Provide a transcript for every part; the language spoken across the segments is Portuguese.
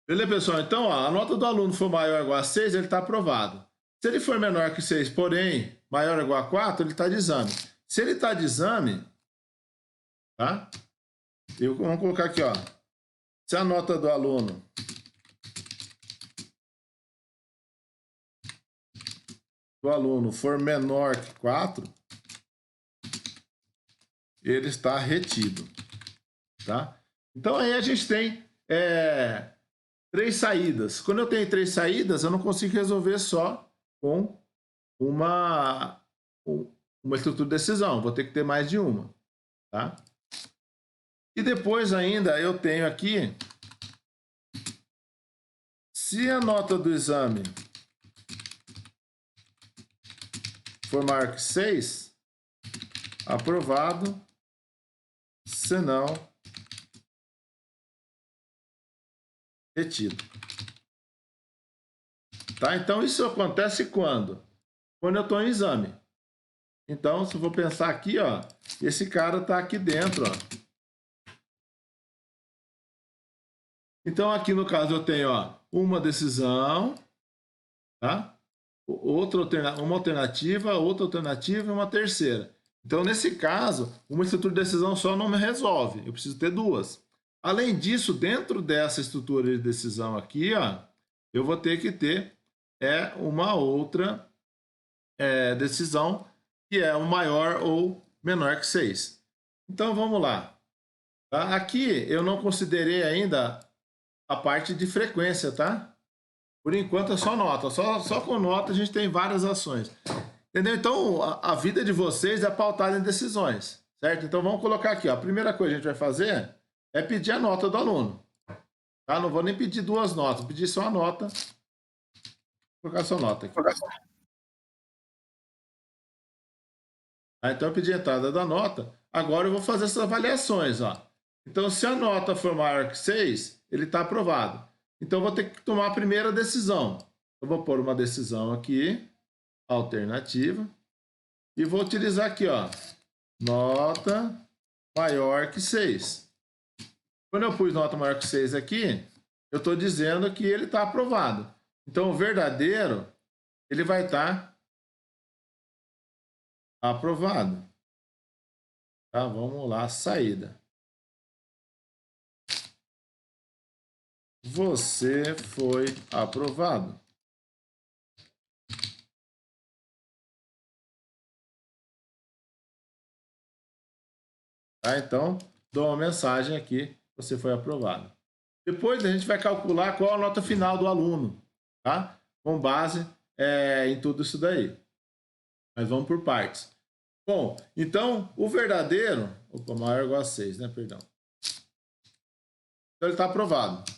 Beleza, pessoal? Então, ó, a nota do aluno for maior ou igual a 6, ele está aprovado. Se ele for menor que 6, porém maior ou igual a 4, ele está de exame. Se ele está de exame, tá? Vamos colocar aqui, ó. Se a nota do aluno for menor que 4, ele está retido, tá? Então aí a gente tem três saídas. Quando eu tenho três saídas, eu não consigo resolver só com uma, uma estrutura de decisão. Vou ter que ter mais de uma, tá? E depois ainda eu tenho aqui, se a nota do exame for maior que 6, aprovado, se não, retido. Tá? Então isso acontece quando? Quando eu estou em exame. Então, se eu vou pensar aqui, ó, esse cara está aqui dentro, ó. Então, aqui no caso eu tenho, ó, uma decisão, tá? Uma alternativa, outra alternativa e uma terceira. Então, nesse caso, uma estrutura de decisão só não me resolve. Eu preciso ter duas. Além disso, dentro dessa estrutura de decisão aqui, ó, eu vou ter que ter uma outra decisão que é o maior ou menor que 6. Então, vamos lá. Tá? Aqui eu não considerei ainda a parte de frequência, tá? Por enquanto é só nota. Só com nota a gente tem várias ações. Entendeu? Então, a vida de vocês é pautada em decisões, certo? Então, vamos colocar aqui, ó. A primeira coisa que a gente vai fazer é pedir a nota do aluno. Tá? Não vou nem pedir duas notas, vou pedir só a nota. Vou colocar só nota aqui. Tá? Então, eu pedi a entrada da nota. Agora eu vou fazer essas avaliações, ó. Então, se a nota for maior que 6, ele está aprovado. Então, eu vou ter que tomar a primeira decisão. Eu vou pôr uma decisão aqui, alternativa, e vou utilizar aqui, ó, nota maior que 6. Quando eu pus nota maior que 6 aqui, eu estou dizendo que ele está aprovado. Então, o verdadeiro, ele vai estar aprovado. Tá? Vamos lá, saída. Você foi aprovado. Tá? Então, dou uma mensagem aqui, você foi aprovado. Depois a gente vai calcular qual a nota final do aluno, tá? Com base em tudo isso daí. Mas vamos por partes. Bom, então o verdadeiro, opa, maior ou igual a 6, né? Perdão. Então ele está aprovado.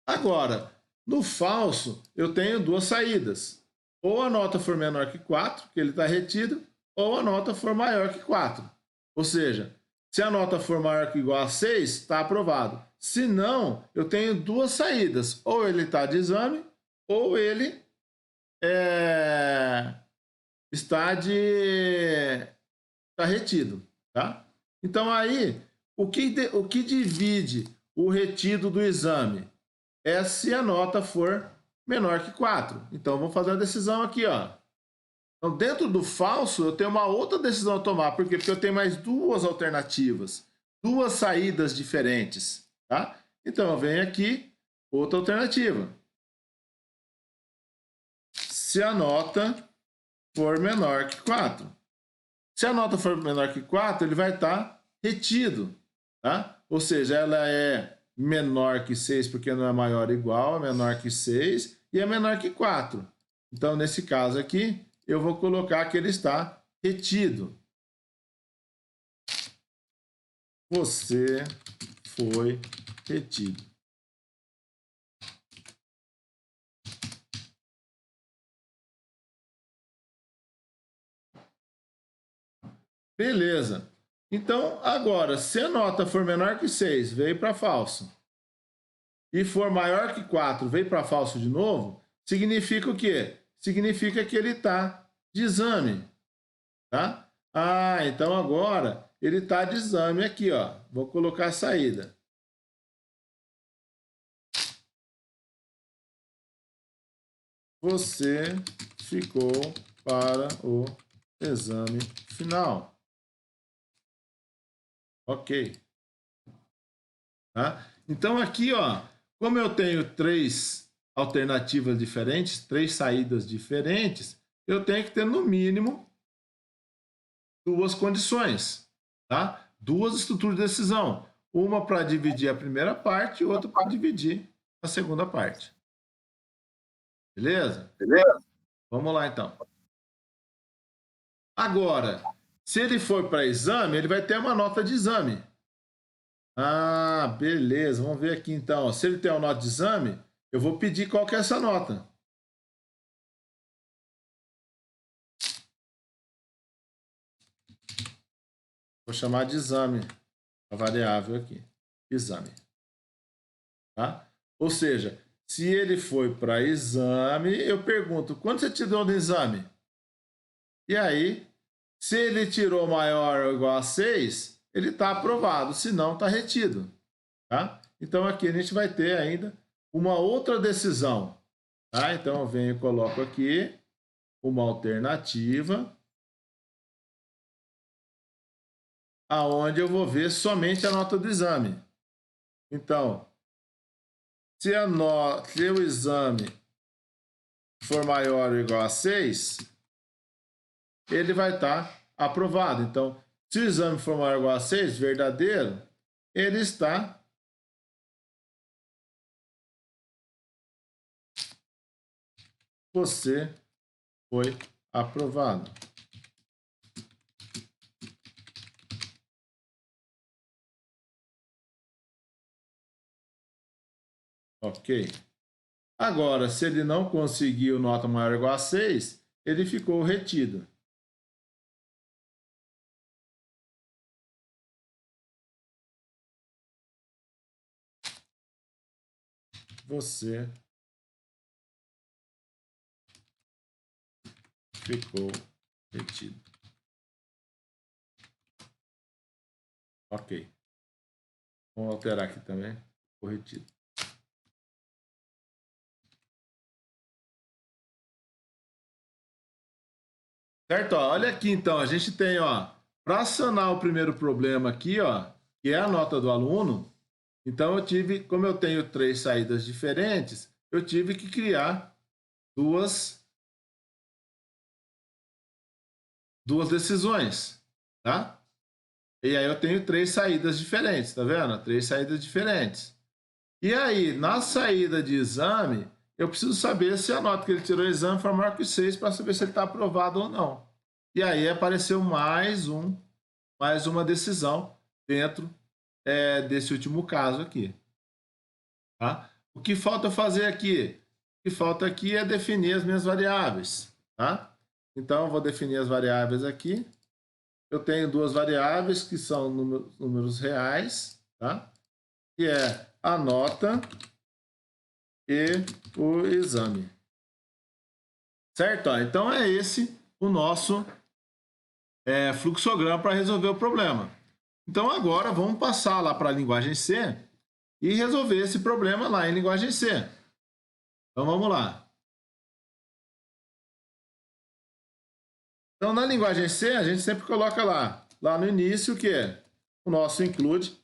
Agora, no falso, eu tenho duas saídas. Ou a nota for menor que 4, que ele está retido, ou a nota for maior que 4. Ou seja, se a nota for maior que igual a 6, está aprovado. Se não, eu tenho duas saídas. Ou ele está de exame, ou ele está retido. Tá? Então, aí, o que divide o retido do exame? É se a nota for menor que 4. Então, vamos fazer a decisão aqui, ó. Então, dentro do falso, eu tenho uma outra decisão a tomar. Por quê? Porque eu tenho mais duas alternativas, duas saídas diferentes, tá? Então, eu venho aqui, outra alternativa. Se a nota for menor que 4. Se a nota for menor que 4, ele vai estar retido, tá? Ou seja, ela é menor que 6 porque não é maior ou igual, é menor que 6 e é menor que 4. Então, nesse caso aqui, eu vou colocar que ele está retido. Você foi retido. Beleza. Então, agora, se a nota for menor que 6, veio para falso, e for maior que 4, veio para falso de novo, significa o quê? Significa que ele está de exame, tá? Ah, então agora ele está de exame aqui, ó. Vou colocar a saída. você ficou para o exame final. Ok. Tá? Então, aqui, ó, como eu tenho 3 alternativas diferentes, 3 saídas diferentes, eu tenho que ter, no mínimo, 2 condições. Tá? 2 estruturas de decisão. Uma para dividir a primeira parte e outra para dividir a segunda parte. Beleza? Beleza? Vamos lá, então. Agora, se ele for para exame, ele vai ter uma nota de exame. Ah, beleza. Vamos ver aqui, então. Se ele tem uma nota de exame, eu vou pedir qual que é essa nota. Vou chamar de exame a variável aqui. Exame. Tá? Ou seja, se ele foi para exame, eu pergunto, quanto você tirou no exame? E aí, se ele tirou maior ou igual a 6, ele está aprovado, se não, está retido. Tá? Então, aqui a gente vai ter ainda uma outra decisão. Tá? Então, eu venho e coloco aqui uma alternativa, aonde eu vou ver somente a nota do exame. Então, se o exame for maior ou igual a 6, ele vai estar aprovado. Então, se o exame for maior ou igual a 6, verdadeiro, ele está você foi aprovado. Ok. Agora, se ele não conseguiu nota maior ou igual a 6, ele ficou retido. Você ficou retido. Ok. Vamos alterar aqui também. Ficou retido. Certo? Ó, olha aqui, então. A gente tem, ó, para sanar o primeiro problema aqui, ó, que é a nota do aluno. Então, eu tive, como eu tenho 3 saídas diferentes, eu tive que criar duas decisões, tá? E aí eu tenho 3 saídas diferentes, tá vendo? 3 saídas diferentes. E aí, na saída de exame, eu preciso saber se a nota que ele tirou do exame foi maior que 6 para saber se ele está aprovado ou não. E aí apareceu mais uma decisão dentro desse último caso aqui. Tá? O que falta fazer aqui? O que falta aqui é definir as minhas variáveis. Tá? Então, eu vou definir as variáveis aqui. Eu tenho 2 variáveis que são números reais, tá? Que é a nota e o exame. Certo? Então, é esse o nosso fluxograma para resolver o problema. Então, agora, vamos passar lá para a linguagem C e resolver esse problema lá em linguagem C. Então, vamos lá. Então, na linguagem C, a gente sempre coloca lá no início, o que é o nosso include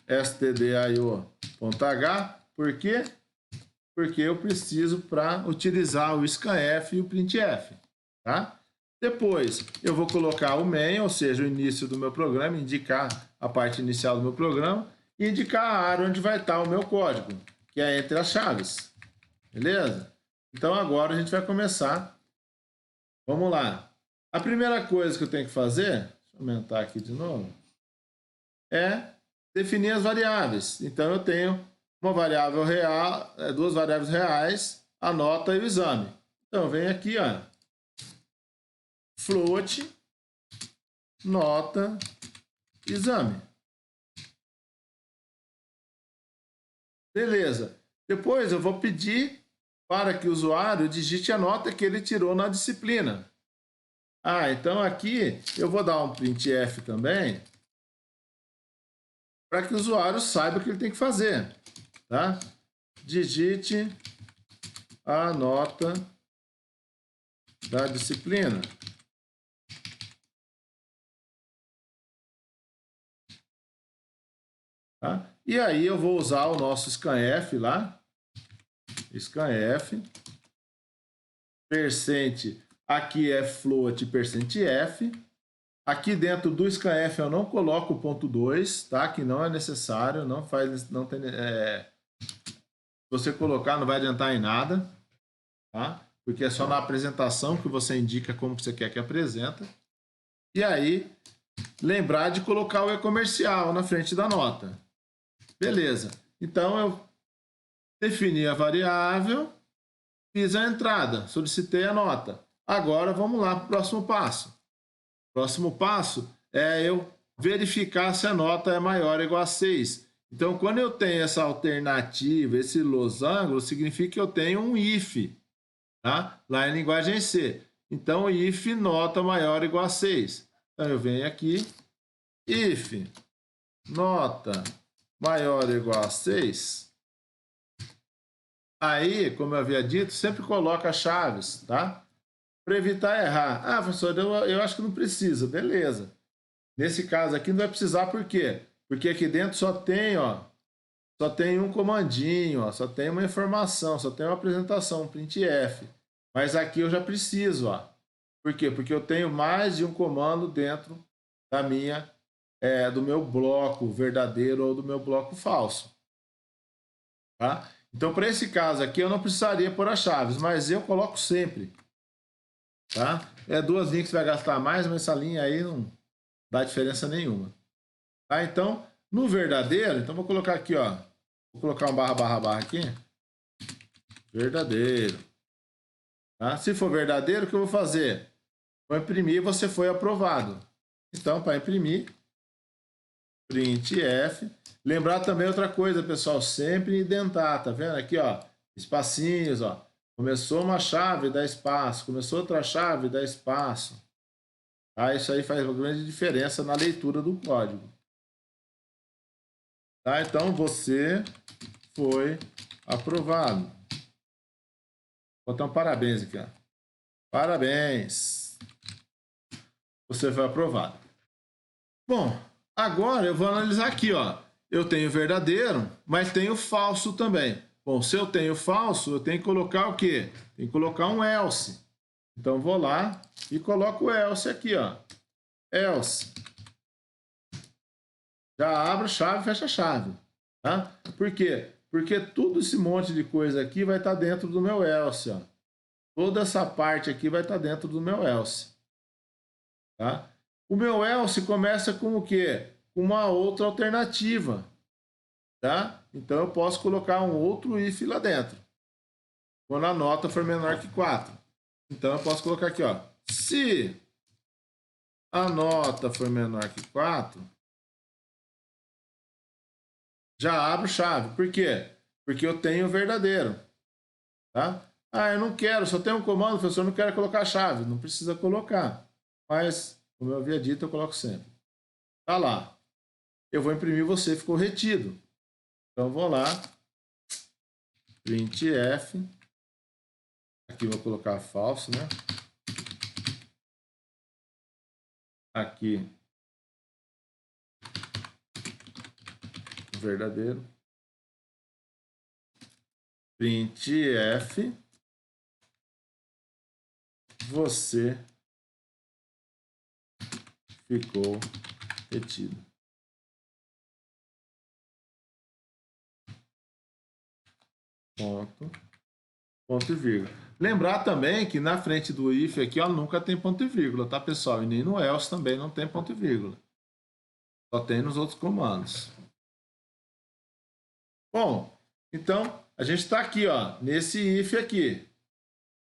stdio.h. Por quê? Porque eu preciso para utilizar o scanf e o printf. Tá? Depois, eu vou colocar o main, ou seja, o início do meu programa, indicar a parte inicial do meu programa e indicar a área onde vai estar o meu código, que é entre as chaves. Beleza? Então, agora a gente vai começar. Vamos lá. A primeira coisa que eu tenho que fazer, deixa eu aumentar aqui de novo, é definir as variáveis. Então, eu tenho uma variável real, 2 variáveis reais, a nota e o exame. Então, vem aqui, ó, float, nota, exame. Beleza. Depois eu vou pedir para que o usuário digite a nota que ele tirou na disciplina. Ah, então aqui eu vou dar um printf também, para que o usuário saiba o que ele tem que fazer. Tá? digite a nota da disciplina. Tá? E aí eu vou usar o nosso scanf lá. Scanf. Percent. Aqui é float %f. Aqui dentro do scanf eu não coloco o ponto 2, tá? Que não é necessário, não tem, se você colocar não vai adiantar em nada, tá? Porque é só na apresentação que você indica como você quer que apresenta. E aí, lembrar de colocar o e-comercial na frente da nota. Beleza. Então eu defini a variável, fiz a entrada, solicitei a nota. Agora vamos lá para o próximo passo. Próximo passo é eu verificar se a nota é maior ou igual a 6. Então, quando eu tenho essa alternativa, esse losango, significa que eu tenho um if, tá? Lá em linguagem C. Então, if nota maior ou igual a 6. Então, eu venho aqui, if nota maior ou igual a 6. Aí, como eu havia dito, sempre coloca chaves, tá? Para evitar errar. Ah, professor, eu acho que não precisa. Beleza. Nesse caso aqui não vai precisar, por quê? Porque aqui dentro só tem, ó, só tem um comandinho, ó, só tem uma informação, só tem uma apresentação, um printf. Mas aqui eu já preciso, ó. Por quê? Porque eu tenho mais de um comando dentro da minha, do meu bloco verdadeiro ou do meu bloco falso. Tá? Então, para esse caso aqui, eu não precisaria pôr as chaves, mas eu coloco sempre. Tá? É 2 linhas que você vai gastar mais, mas essa linha aí não dá diferença nenhuma. Tá? Então, no verdadeiro, então vou colocar aqui, ó. Vou colocar um barra aqui. Verdadeiro. Tá? Se for verdadeiro, o que eu vou fazer? Vou imprimir, você foi aprovado. Então, para imprimir, printf. Lembrar também outra coisa, pessoal, sempre indentar, tá vendo? Aqui, ó, espacinhos, ó. Começou uma chave, dá espaço. Começou outra chave, dá espaço. Tá? Isso aí faz uma grande diferença na leitura do código. Tá? Então, você foi aprovado. Vou botar um parabéns aqui, ó. Parabéns. Você foi aprovado. Bom, agora eu vou analisar aqui, ó. Eu tenho verdadeiro, mas tenho falso também. Bom, se eu tenho falso, eu tenho que colocar o quê? Tem que colocar um else. Então, vou lá e coloco o else aqui, ó. Else. Já abro chave, fecha a chave. Tá? Por quê? Porque tudo esse monte de coisa aqui vai estar dentro do meu else, ó. Toda essa parte aqui vai estar dentro do meu else. Tá? O meu else começa com o quê? Com uma outra alternativa. Tá? Então, eu posso colocar um outro if lá dentro. Quando a nota for menor que 4. Então, eu posso colocar aqui, ó. Se a nota for menor que 4, já abro chave. Por quê? Porque eu tenho o verdadeiro. Tá? Ah, eu não quero, só tem um comando, professor, eu não quero colocar a chave. Não precisa colocar. Mas, como eu havia dito, eu coloco sempre. Tá lá. Eu vou imprimir, você ficou retido. Então, vou lá. Printf. Aqui vou colocar falso, né? Aqui. Verdadeiro. Printf. Você ficou retido. Ponto e vírgula. Lembrar também que na frente do if aqui, ó, nunca tem ponto e vírgula, tá, pessoal? E nem no else também não tem ponto e vírgula. Só tem nos outros comandos. Bom, então a gente está aqui, ó, nesse if aqui.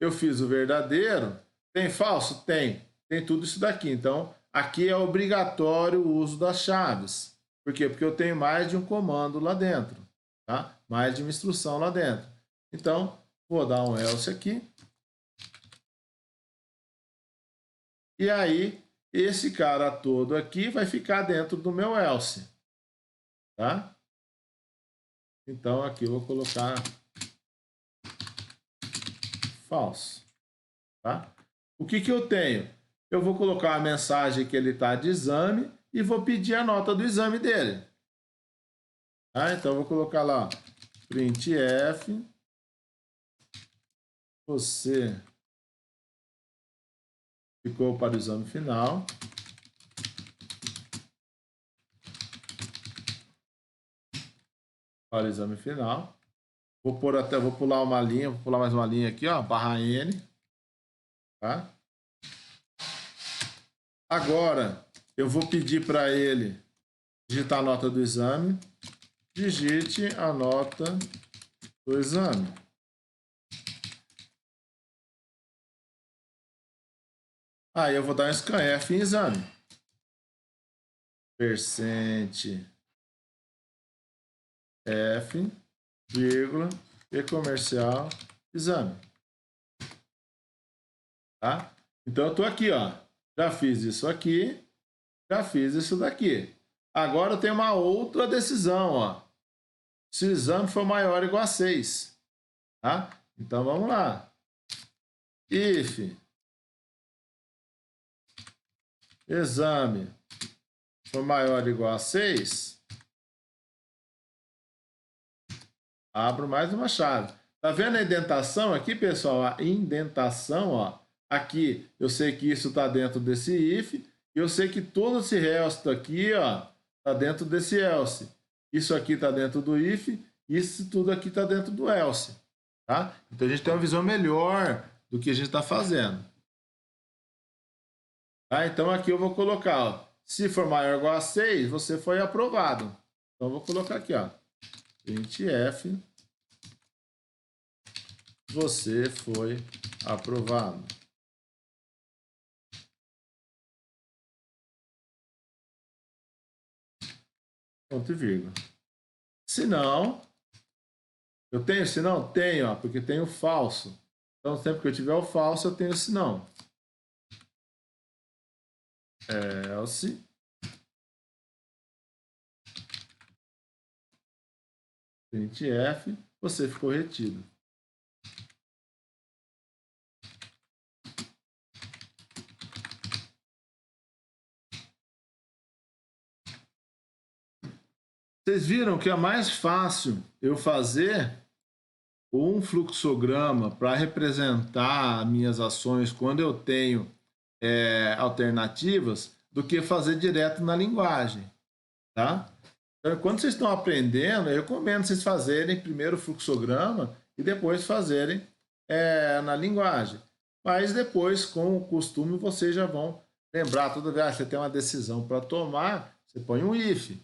Eu fiz o verdadeiro. Tem falso? Tem. Tem tudo isso daqui. Então, aqui é obrigatório o uso das chaves. Por quê? Porque eu tenho mais de um comando lá dentro. Tá? Mais de uma instrução lá dentro. Então, vou dar um else aqui. E aí, esse cara todo aqui vai ficar dentro do meu else. Tá? Então, aqui eu vou colocar falso. Tá? O que eu tenho? Eu vou colocar a mensagem que ele está de exame e vou pedir a nota do exame dele. Tá? Então, eu vou colocar lá, printf, você ficou para o exame final. Para o exame final. Vou pular uma linha, vou pular mais uma linha aqui, ó, barra N. Tá? Agora, eu vou pedir para ele digitar a nota do exame. Digite a nota do exame. Aí eu vou dar um scanf em exame. Percent F, vírgula, e comercial, exame. Tá? Então eu estou aqui, ó. Já fiz isso aqui, já fiz isso daqui. Agora eu tenho uma outra decisão, ó. Se o exame for maior ou igual a 6. Tá? Então vamos lá. If exame for maior ou igual a 6, abro mais uma chave. Tá vendo a indentação aqui, pessoal? A indentação, ó. Aqui eu sei que isso está dentro desse if. E eu sei que todo esse resto aqui, ó, está dentro desse else. Isso aqui está dentro do if. Isso tudo aqui está dentro do else. Tá? Então a gente tem uma visão melhor do que a gente está fazendo. Tá? Então aqui eu vou colocar, ó, se for maior ou igual a 6, você foi aprovado. Então eu vou colocar aqui, ó, printf, você foi aprovado. Ponto e vírgula. Se não, eu tenho se não? Tenho, ó, porque tem o falso. Então sempre que eu tiver o falso, eu tenho se não. Else. Printf, você ficou retido. Vocês viram que é mais fácil eu fazer um fluxograma para representar minhas ações quando eu tenho alternativas do que fazer direto na linguagem. Tá? Então, quando vocês estão aprendendo, eu recomendo vocês fazerem primeiro o fluxograma e depois fazerem na linguagem. Mas depois, com o costume, vocês já vão lembrar, toda vez que você tem uma decisão para tomar, você põe um if.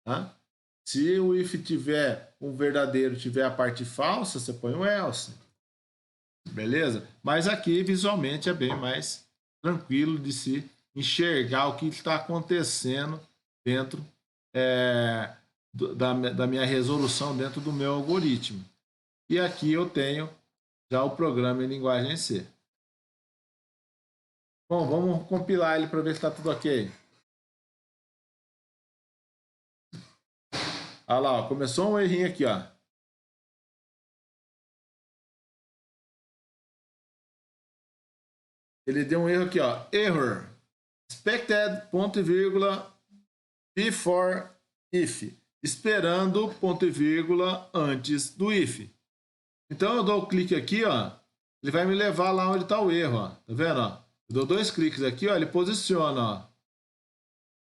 Tá? Se o if tiver um verdadeiro, tiver a parte falsa, você põe um else. Beleza? Mas aqui, visualmente, é bem mais tranquilo de se enxergar o que está acontecendo dentro da minha resolução, dentro do meu algoritmo. E aqui eu tenho já o programa em linguagem C. Bom, vamos compilar ele para ver se está tudo ok. Olha lá, ó, começou um errinho aqui, ó. Ele deu um erro aqui, ó. Error. Expected, ponto e vírgula, before if. Esperando, ponto e vírgula, antes do if. Então eu dou o clique aqui, ó. Ele vai me levar lá onde está o erro, ó. Tá vendo, ó? Eu dou 2 cliques aqui, ó. Ele posiciona, ó.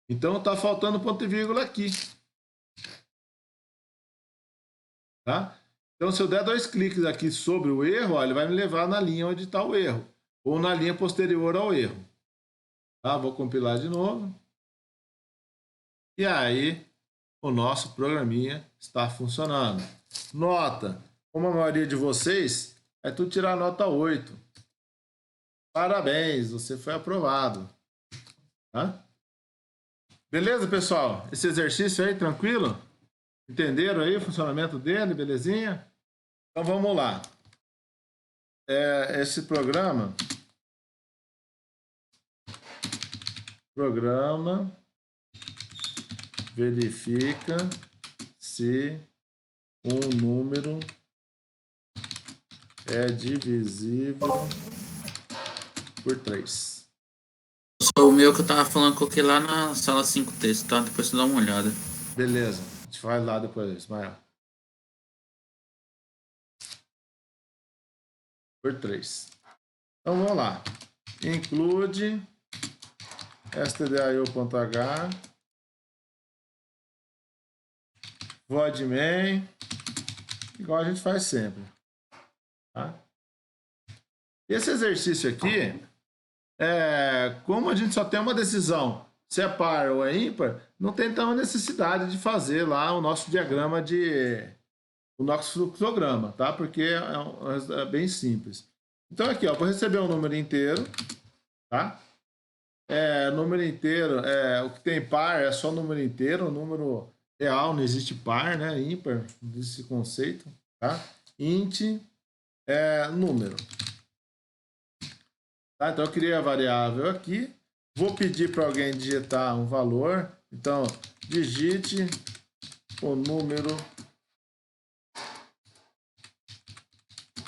Então tá faltando ponto e vírgula aqui. Tá? Então, se eu der 2 cliques aqui sobre o erro, ó, ele vai me levar na linha onde está o erro, ou na linha posterior ao erro. Tá? Vou compilar de novo. E aí, o nosso programinha está funcionando. Nota, como a maioria de vocês, é tudo tirar nota 8. Parabéns, você foi aprovado. Tá? Beleza, pessoal? Esse exercício aí, tranquilo? Entenderam aí o funcionamento dele, belezinha? Então vamos lá. Esse programa verifica se um número é divisível por 3. O meu que eu tava falando, coloquei lá na sala 5 texto, tá? Depois você dá uma olhada. Beleza, a gente vai lá depois, Ismael. Por 3. Então vamos lá. Include stdio.h void main, igual a gente faz sempre. Tá? Esse exercício aqui, como a gente só tem uma decisão, se é par ou é ímpar, não tem tanta necessidade de fazer lá o nosso diagrama o nosso fluxograma, tá? Porque é bem simples. Então aqui, ó, vou receber um número inteiro, tá? Número inteiro, o que tem par é só número inteiro, número real, não existe par, né? Ímpar, não existe esse conceito, tá? Int é número. Tá? Então eu criei a variável aqui, vou pedir para alguém digitar um valor, então digite o número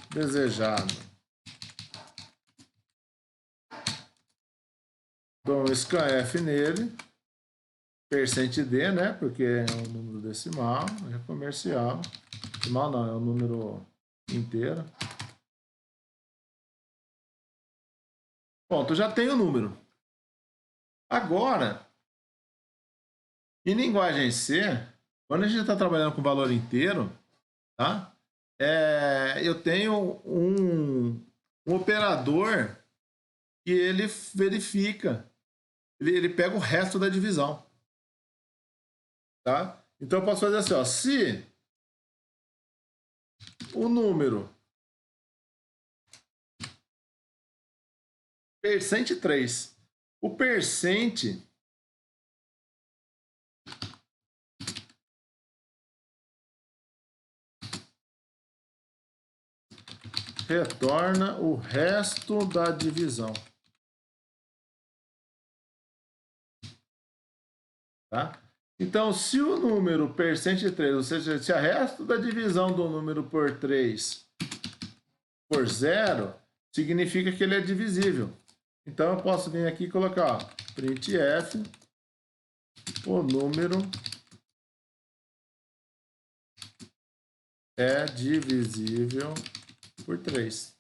desejado. Dou um scanf nele, %d, né? Porque é um número decimal, é comercial. Decimal não, é um número inteiro. Pronto, já tenho o número. Agora, em linguagem C, quando a gente está trabalhando com valor inteiro, tá? Eu tenho um operador que ele verifica, ele pega o resto da divisão. Tá? Então eu posso fazer assim, ó, se o número %3, o percent retorna o resto da divisão. Tá? Então, se o número %3, ou seja, se o resto da divisão do número por 3 for 0, significa que ele é divisível. Então, eu posso vir aqui e colocar, ó, printf, o número é divisível por 3.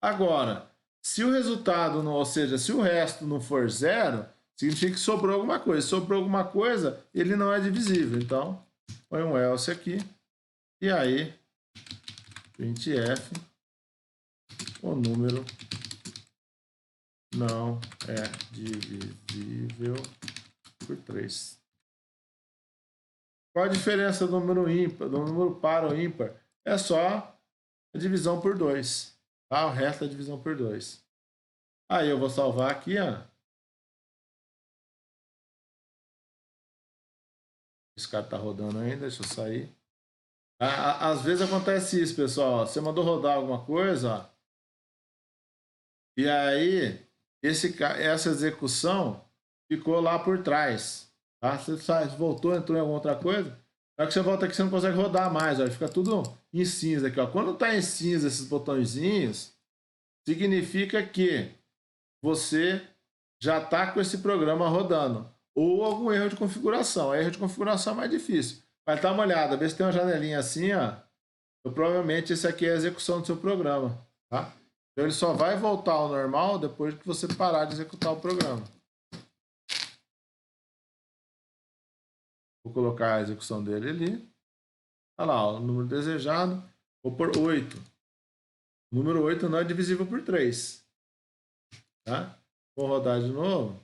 Agora, se o resultado, não, ou seja, se o resto não for 0, significa que sobrou alguma coisa. Se sobrou alguma coisa, ele não é divisível. Então, põe um else aqui. E aí, printf, o número não é divisível por 3. Qual a diferença do número ímpar, do número par ou ímpar? É só a divisão por 2. Tá? O resto é a divisão por 2. Aí eu vou salvar aqui, ó. Esse cara tá rodando ainda, deixa eu sair. Às vezes acontece isso, pessoal. Você mandou rodar alguma coisa, ó, e aí essa execução ficou lá por trás. Tá? Você voltou, entrou em alguma outra coisa. Na hora que você volta aqui, você não consegue rodar mais. Ó, fica tudo em cinza aqui. Ó. Quando está em cinza esses botõezinhos, significa que você já está com esse programa rodando. Ou algum erro de configuração. Erro de configuração é mais difícil. Mas dá uma olhada, vê se tem uma janelinha assim, ó. Então, provavelmente esse aqui é a execução do seu programa, tá? Então ele só vai voltar ao normal depois que você parar de executar o programa. Vou colocar a execução dele ali. Olha lá, ó, o número desejado. Vou por 8. O número 8 não é divisível por 3. Tá? Vou rodar de novo.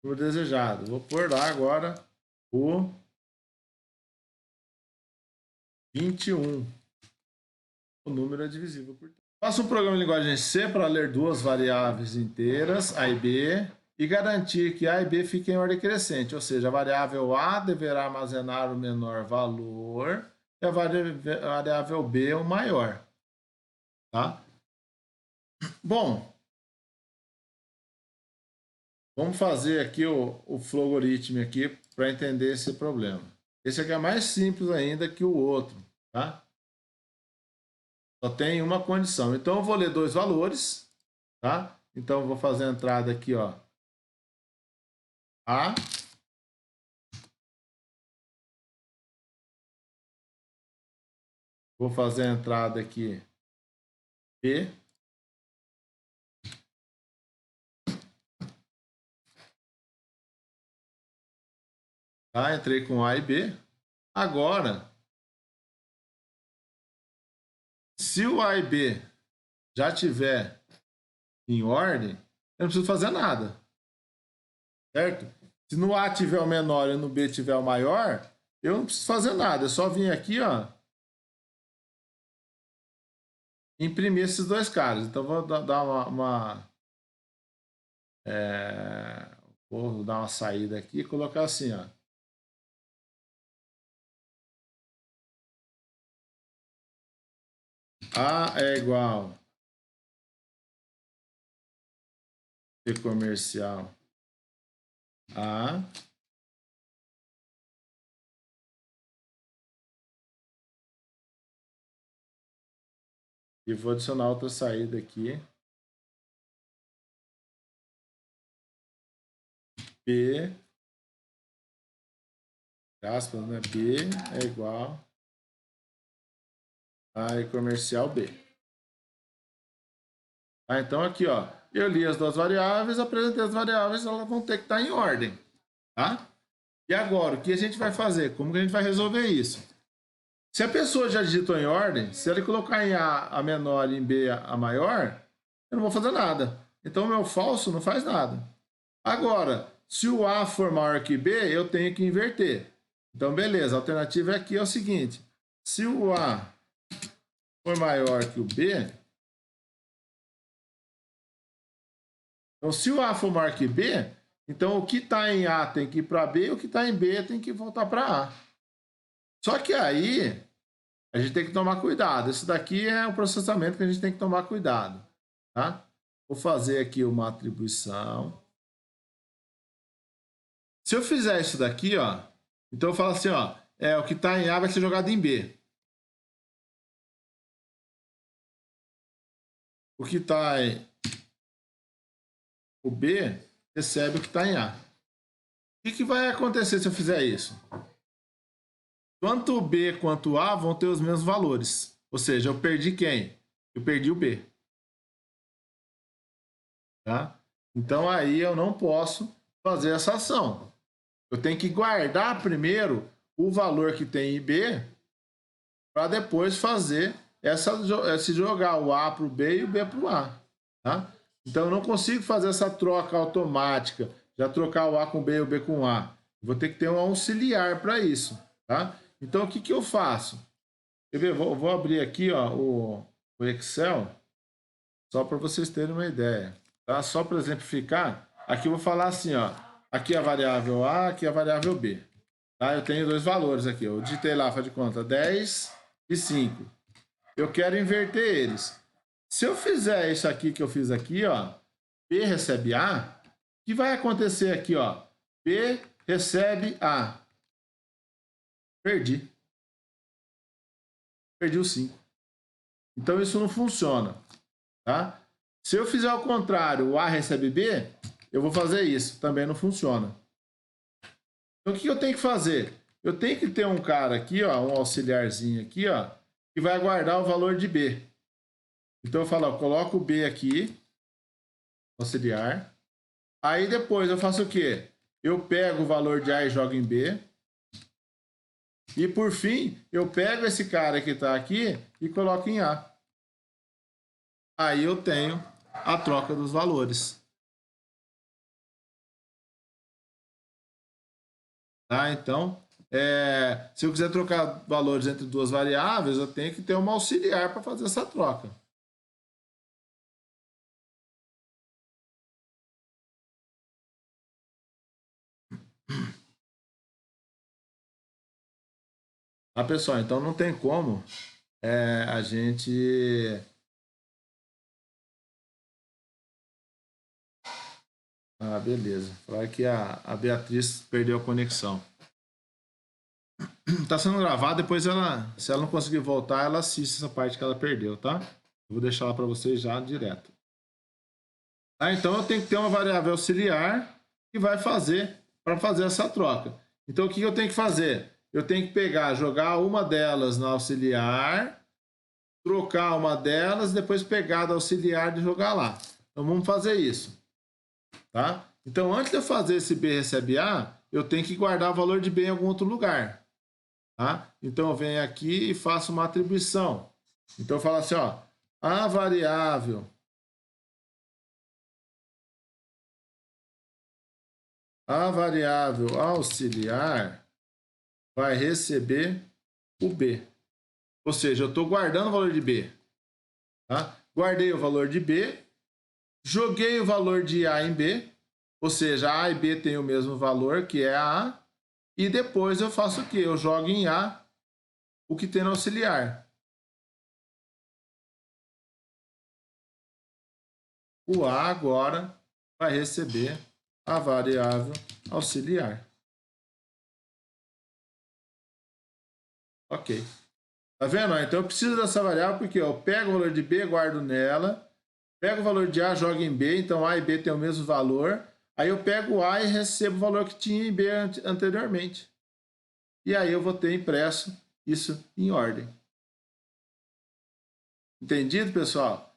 Número desejado. Vou pôr lá agora o 21. O número é divisível por 3. Faça um programa de linguagem C para ler duas variáveis inteiras, A e B, e garantir que A e B fiquem em ordem crescente, ou seja, a variável A deverá armazenar o menor valor e a variável B o maior. Tá? Bom, Vamos fazer aqui o Flowgorithm aqui para entender esse problema. Esse aqui é mais simples ainda que o outro, tá? Só tem uma condição. Então eu vou ler dois valores, tá? Então eu vou fazer a entrada aqui, ó. A. Vou fazer a entrada aqui B. Tá? Entrei com A e B. Agora, se o A e B já tiver em ordem, eu não preciso fazer nada. Certo? Se no A tiver o menor e no B tiver o maior, eu não preciso fazer nada. É só vir aqui, ó, imprimir esses dois caras. Então vou dar vou dar uma saída aqui e colocar assim, ó. A é igual B comercial A. E vou adicionar outra saída aqui. B, aspas, né? B é igual a E comercial B. Tá? Então aqui, ó, eu li as duas variáveis, apresentei as variáveis, elas vão ter que estar em ordem, tá? E agora, o que a gente vai fazer? Como que a gente vai resolver isso? Se a pessoa já digitou em ordem, se ele colocar em A menor e em B a maior, eu não vou fazer nada. Então, o meu falso não faz nada. Agora, se o A for maior que B, eu tenho que inverter. Então, beleza, a alternativa aqui é o seguinte. Se o A for maior que o B, então se o A for maior que B, então o que está em A tem que ir para B e o que está em B tem que voltar para A. Só que aí a gente tem que tomar cuidado. Isso daqui é o processamento que a gente tem que tomar cuidado. Tá? Vou fazer aqui uma atribuição. Se eu fizer isso daqui, ó, então eu falo assim, ó, o que está em A vai ser jogado em B. O que está em o B recebe o que está em A. O que vai acontecer se eu fizer isso? Tanto o B quanto o A vão ter os mesmos valores. Ou seja, eu perdi quem? Eu perdi o B. Tá? Então aí eu não posso fazer essa ação. Eu tenho que guardar primeiro o valor que tem em B para depois fazer esse jogar o A para o B e o B para o A. Tá? Então eu não consigo fazer essa troca automática, já trocar o A com o B e o B com o A. Vou ter que ter um auxiliar para isso. Tá? Então o que eu faço? Quer ver? Vou abrir aqui, ó, o Excel, só para vocês terem uma ideia. Tá? Só para exemplificar, aqui eu vou falar assim, ó, aqui é a variável A, aqui é a variável B. Tá? Eu tenho dois valores aqui. Eu digitei lá, faz de conta, 10 e 5. Eu quero inverter eles. Se eu fizer isso aqui que eu fiz aqui, ó, B recebe A, o que vai acontecer aqui, ó? B recebe A. Perdi. Perdi o 5. Então isso não funciona. Tá? Se eu fizer ao contrário, o A recebe B, eu vou fazer isso. Também não funciona. Então o que eu tenho que fazer? Eu tenho que ter um cara aqui, ó, um auxiliarzinho aqui, ó, que vai guardar o valor de B. Então eu falo, ó, coloco o B aqui, auxiliar. Aí depois eu faço o quê? Eu pego o valor de A e jogo em B. E por fim, eu pego esse cara que está aqui e coloco em A. Aí eu tenho a troca dos valores. Tá? Então, se eu quiser trocar valores entre duas variáveis, eu tenho que ter uma auxiliar para fazer essa troca. Tá, pessoal? Então não tem como a gente Ah, beleza. Falar que a Beatriz perdeu a conexão. Tá sendo gravado, depois ela, se ela não conseguir voltar, ela assiste essa parte que ela perdeu, tá? Eu vou deixar lá para vocês já direto. Ah, então eu tenho que ter uma variável auxiliar que vai fazer para fazer essa troca. Então o que eu tenho que fazer? Eu tenho que pegar, jogar uma delas na auxiliar, trocar uma delas, depois pegar da auxiliar e jogar lá. Então vamos fazer isso, tá? Então antes de eu fazer esse B recebe A, eu tenho que guardar o valor de B em algum outro lugar, tá? Então eu venho aqui e faço uma atribuição. Então eu falo assim, ó, a variável auxiliar vai receber o B. Ou seja, eu estou guardando o valor de B. Tá? Guardei o valor de B, joguei o valor de A em B, ou seja, A e B têm o mesmo valor, que é A, e depois eu faço o quê? Eu jogo em A o que tem no auxiliar. O A agora vai receber a variável auxiliar. Ok. Tá vendo? Então eu preciso dessa variável porque eu pego o valor de B, guardo nela, pego o valor de A, jogo em B, então A e B têm o mesmo valor. Aí eu pego o A e recebo o valor que tinha em B anteriormente. E aí eu vou ter impresso isso em ordem. Entendido, pessoal?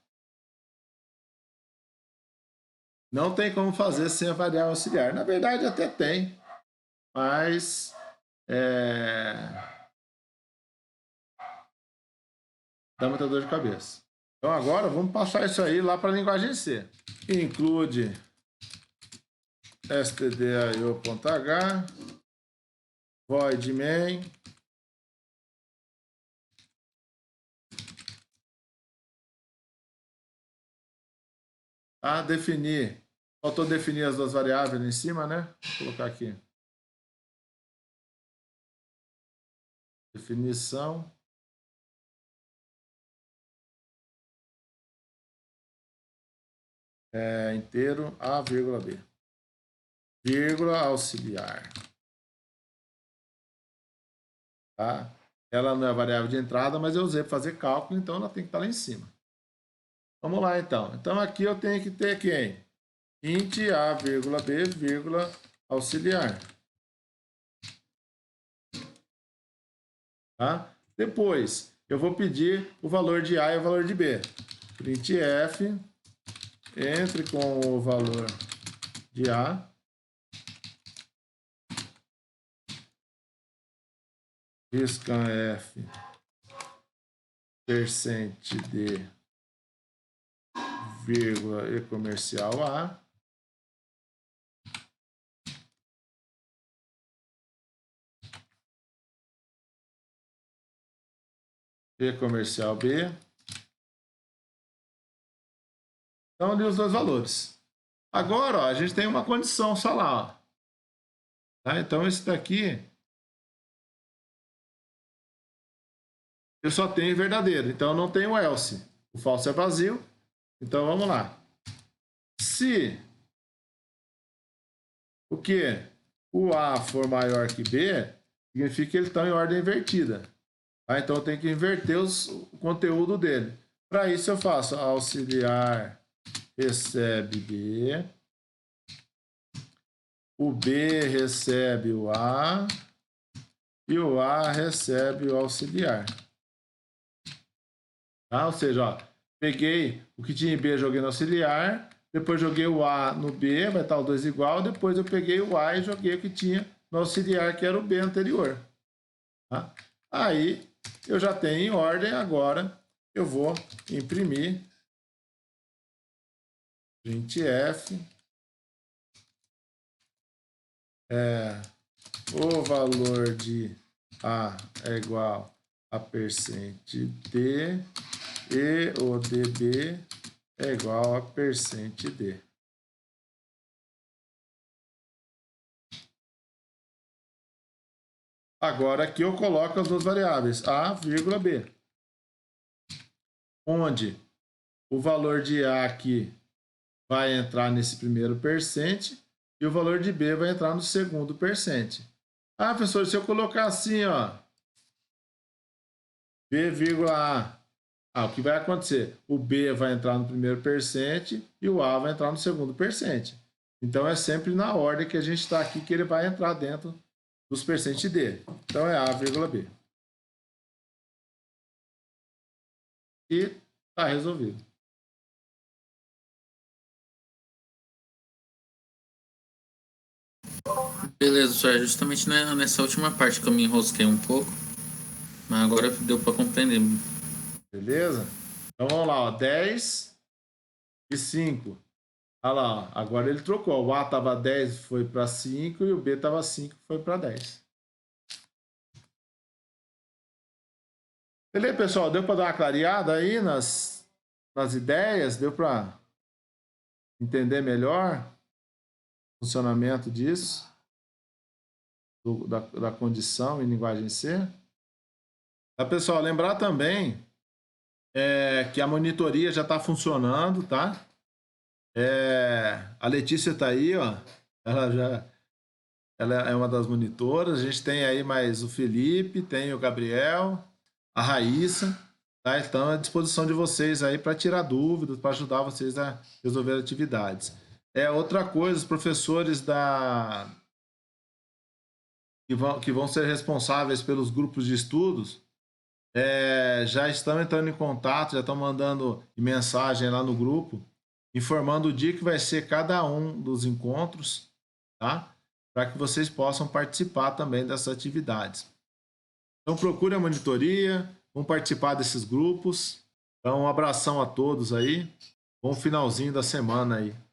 Não tem como fazer sem a variável auxiliar. Na verdade, até tem, mas dá muita dor de cabeça. Então agora vamos passar isso aí lá para a linguagem C. Include stdio.h void main definir. Faltou definir as duas variáveis ali em cima, né? Vou colocar aqui. Definição. Inteiro A, vírgula B. Vírgula auxiliar. Tá? Ela não é a variável de entrada, mas eu usei para fazer cálculo, então ela tem que estar lá em cima. Vamos lá, então. Então aqui eu tenho que ter quem? Int A, vírgula B, vírgula auxiliar. Tá? Depois, eu vou pedir o valor de A e o valor de B. Printf, entre com o valor de A, scanf, %d, vírgula e comercial A, e comercial B. Então, ali os dois valores. Agora, ó, a gente tem uma condição só lá. Ó. Tá? Então, esse daqui eu só tenho verdadeiro. Então, eu não tenho else. O falso é vazio. Então, vamos lá. Se o que? O A for maior que B, significa que ele está em ordem invertida. Tá? Então, eu tenho que inverter o conteúdo dele. Para isso, eu faço auxiliar recebe B. O B recebe o A. E o A recebe o auxiliar. Tá? Ou seja, ó, peguei o que tinha em B, joguei no auxiliar. Depois joguei o A no B, vai estar os dois igual. Depois eu peguei o A e joguei o que tinha no auxiliar, que era o B anterior. Tá? Aí eu já tenho em ordem, agora eu vou imprimir printf o valor de A é igual a %d e o dB é igual a %d. Agora aqui eu coloco as duas variáveis, A, vírgula B. Onde o valor de A aqui vai entrar nesse primeiro percent e o valor de B vai entrar no segundo percent. Ah, professor, se eu colocar assim, ó, B, A. Ah, o que vai acontecer? O B vai entrar no primeiro percent e o A vai entrar no segundo percent. Então, é sempre na ordem que a gente está aqui que ele vai entrar dentro dos percent D. Então, é A, B. E está resolvido. Beleza, só é justamente nessa última parte que eu me enrosquei um pouco. Mas agora deu para compreender. Beleza? Então, vamos lá, ó, 10 e 5. Olha lá, ó, agora ele trocou. O A estava 10, foi para 5 e o B estava 5, foi para 10. Beleza, pessoal? Deu para dar uma clareada aí nas ideias? Deu para entender melhor o funcionamento disso? Da condição em linguagem C? Tá, pessoal? Lembrar também que a monitoria já está funcionando, tá? A Letícia está aí, ó. Ela é uma das monitoras. A gente tem aí mais o Felipe, tem o Gabriel, a Raíssa, tá? Então, à disposição de vocês aí para tirar dúvidas, para ajudar vocês a resolver atividades. Outra coisa, os professores que vão ser responsáveis pelos grupos de estudos já estão entrando em contato, já estão mandando mensagem lá no grupo, informando o dia que vai ser cada um dos encontros, tá? Para que vocês possam participar também dessas atividades. Então, procure a monitoria, vão participar desses grupos. Então, um abração a todos aí. Bom finalzinho da semana aí.